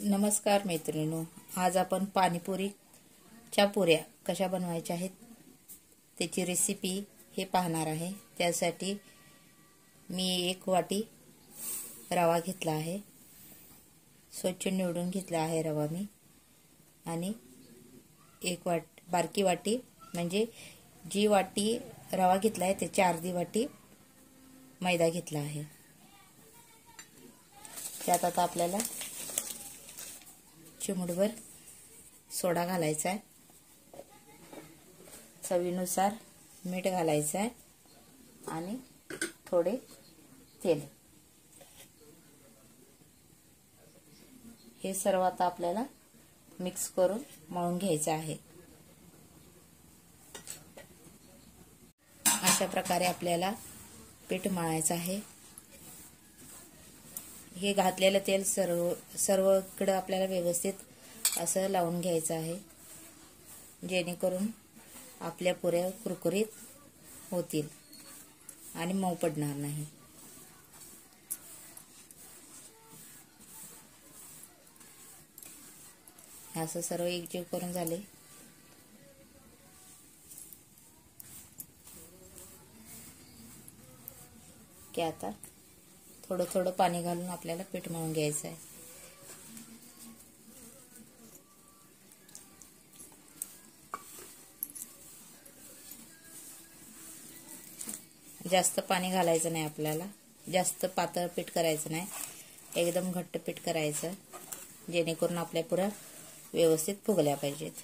नमस्कार मैत्रिणींनो, आज आपण पाणीपुरीच्या पुऱ्या कशा बनवायच्या आहेत त्याची रेसिपी हे पाहणार आहे। त्यासाठी मी 1 वाटी रवा घेतला आहे, स्वच्छ निवडून घेतला आहे रवा मी, आणि 1 बारकी वाटी म्हणजे जी वाटी रवा घेतला आहे त्याची अर्धी वाटी मैदा घेतला आहे। त्यात आता आपल्याला चिमूटभर सोडा घालायचा आहे, चवीनुसार मीठ घालायचं आहे आणि थोडे तेल। हे सर्व आता आपल्याला मिक्स करून मळून घ्यायचं आहे। अशा प्रकारे आपल्याला पीठ मळायचं आहे। हे घातलेलं तेल सर्वकडे आपल्याला व्यवस्थित असं लावून घ्यायचं आहे, जेणेकरून आपल्या पुऱ्या कुरकुरीत होतील आणि मऊ पडणार नाही। असं सर्व एकजीव करून झाले की आता थोडं थोडं पाणी घालून आपल्याला पीठ मळून घ्यायचं आहे। जास्त पाणी घालायचं नाही आपल्याला, जास्त पातळ पीठ करायचं नाही, एकदम घट्ट पीठ करायचं, जेणेकरून आपल्या पुऱ्या व्यवस्थित फुगल्या पाहिजेत।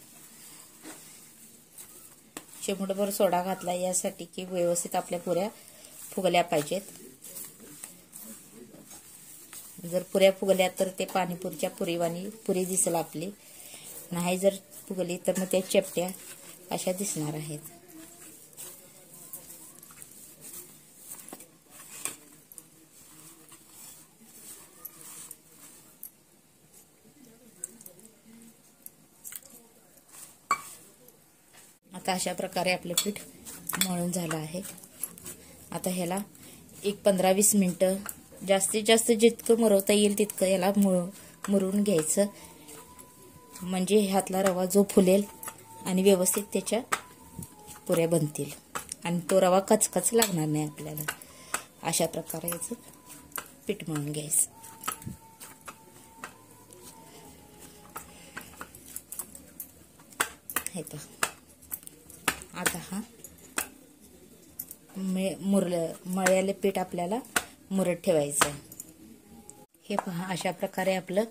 चिमूटभर सोडा घातला यासाठी की व्यवस्थित आपल्या पुऱ्या फुगल्या पाहिजेत। जर पुऱ्या फुगल्या तर ते पाणीपुरीच्या पुरीवाणी पुरी दिसेल आपली, नाही जर फुगली तर मग त्या चपट्या अशा दिसणार आहेत। आता अशा प्रकारे आपले पीठ मळून झालं आहे। आता ह्याला 15-20 मिनिटं जास्तीत जास्त जितकं मुरवता येईल तितकं याला मुरून घ्यायचं, म्हणजे ह्यातला रवा जो फुलेल आणि व्यवस्थित त्याच्या पुऱ्या बनतील आणि तो रवा कचकच लागणार नाही आपल्याला। अशा प्रकारे याचं पीठ मळून घ्यायचं। हे पहा, आता हा मळलेले पीठ आपल्याला मुरत ठेवायचं। हे पहा, अशा प्रकारे आपलं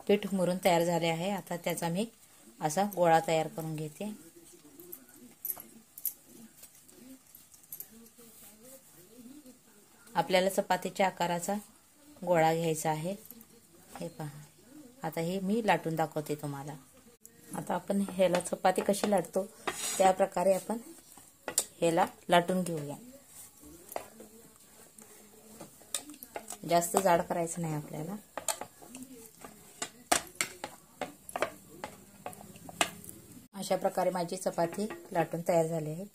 पीठ मुरून तयार झाले आहे। आता त्याचा मी असा गोळा तयार करून घेते। आपल्याला चपातीच्या आकाराचा गोळा घ्यायचा आहे। हे पहा, आता हे मी लाटून दाखवते तुम्हाला। आता आपण ह्याला चपाती कशी लाटतो त्या प्रकारे आपण ह्याला लाटून घेऊया। जास्त जाड करायचं नाही आपल्याला। अशा प्रकारे माझी चपाती लाटून तयार झाली आहे।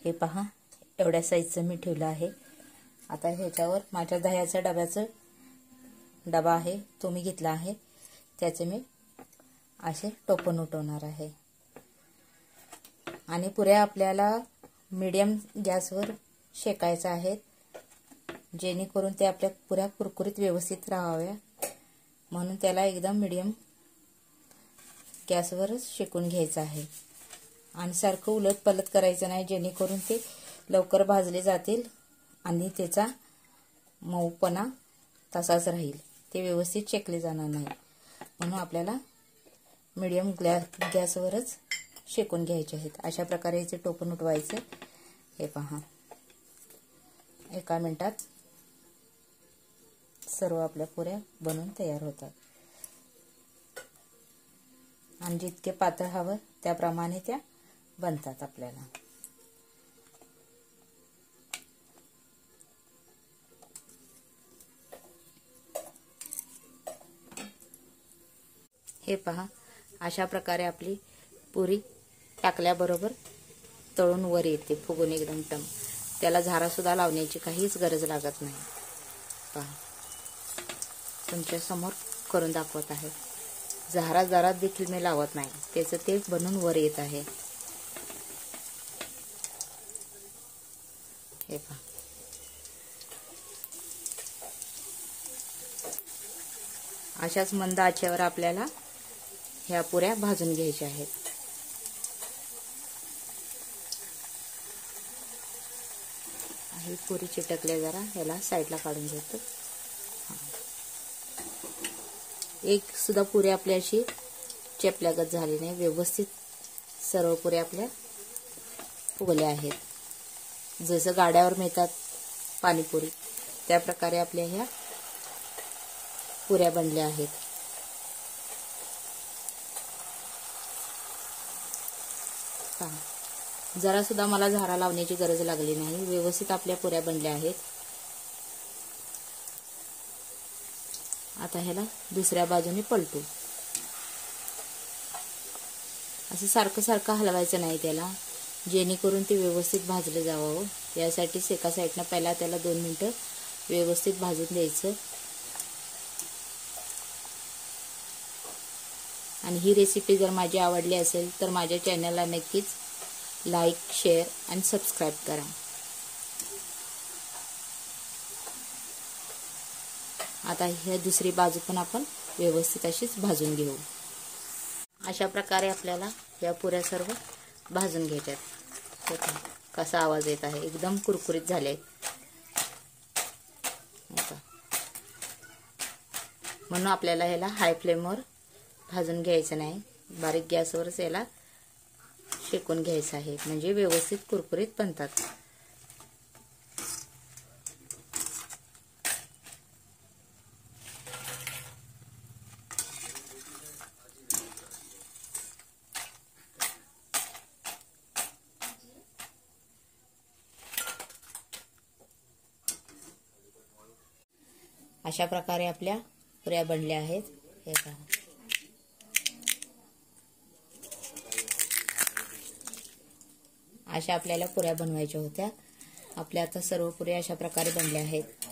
हे पहा, एवढ्या साईजचं मी ठेवलं आहे। आता ह्याच्यावर माझ्या दह्याच्या डबा आहे तो मी घेतला आहे, त्याचे मी असे टोपण उठवणार आहे। आणि पुऱ्या आपल्याला मीडियम गॅसवर शेकायच्या आहेत, जेणेकरून ते आपल्या पुऱ्या कुरकुरीत व्यवस्थित राहाव्या, म्हणून त्याला एकदम मीडियम गॅसवरच शेकून घ्यायचं आहे। आणि सारखं उलट पलट करायचं नाही, जेणेकरून ते लवकर भाजले जातील आणि त्याचा मऊपणा तसाच राहील, ते व्यवस्थित शेकले जाणार नाही। म्हणून आपल्याला मीडियम गॅसवरच शेकून घ्यायचे आहेत। अशा प्रकारे याचे टोपण उठवायचे। हे पहा, 1 मिनिटात सर्व आपल्या पुऱ्या बनून तयार होतात आणि जितके पातळ हवं त्याप्रमाणे त्या बनतात आपल्याला। हे पहा, अशा प्रकारे आपली पुरी टाकल्याबरोबर तळून वर येते, फुगून एकदम टम। त्याला झारा सुद्धा लावण्याची काहीच गरज लागत नाही। पहा, तुमच्या समोर करून दाखवत आहे। जरा देखील मी लावत नाही, त्याचं ते बनून वर येत आहे. हे पहा. अशाच मंद आचेवर आपल्याला ह्या पुऱ्या भाजून घ्यायच्या आहेत. ही पुरी चिटकल्या, जरा ह्याला साईडला काढून घेतो. एक सुद्धा पुरी आपली अशी चेपल्यागत झाली नाही, व्यवस्थित सर्व पुऱ्या आपल्या फुगल्या आहेत. जसं गाड्यावर मिळतात पाणीपुरी त्या प्रकारे आपल्या ह्या पुऱ्या बनल्या आहेत. जरा सुद्धा मला झारा लावण्याची गरज लागली नाही, व्यवस्थित आपल्या पुऱ्या बनल्या आहेत. आता ह्याला दुसऱ्या बाजूने पलटू. असं सारखं हलवायचं नाही त्याला, जेणेकरून ते व्यवस्थित भाजलं जावं. यासाठीच एका साईडनं पहिला त्याला 2 मिनिटं व्यवस्थित भाजून द्यायचं. आणि ही रेसिपी जर माझी आवडली असेल तर माझ्या चॅनलला नक्कीच लाईक, शेअर आणि सबस्क्राईब करा. आता ह्या दुसरी बाजू पण आपण व्यवस्थित अशीच भाजून घेऊ. अशा प्रकारे आपल्याला या पुऱ्या सर्व भाजून घ्यायच्यात. कसा आवाज येत आहे, एकदम कुरकुरीत झाले. म्हणून आपल्याला ह्याला हाय फ्लेमवर भाजून घ्यायचं नाही, बारीक गॅसवरच याला शेकून घ्यायचं आहे, म्हणजे व्यवस्थित कुरकुरीत बनतात. अशा प्रकारे आपल्या पुऱ्या बनल्या आहेत. हे पहा. अशा आपल्याला पुऱ्या बनवायच्या होत्या. आपल्या आता सर्व पुऱ्या अशा प्रकारे बनल्या आहेत.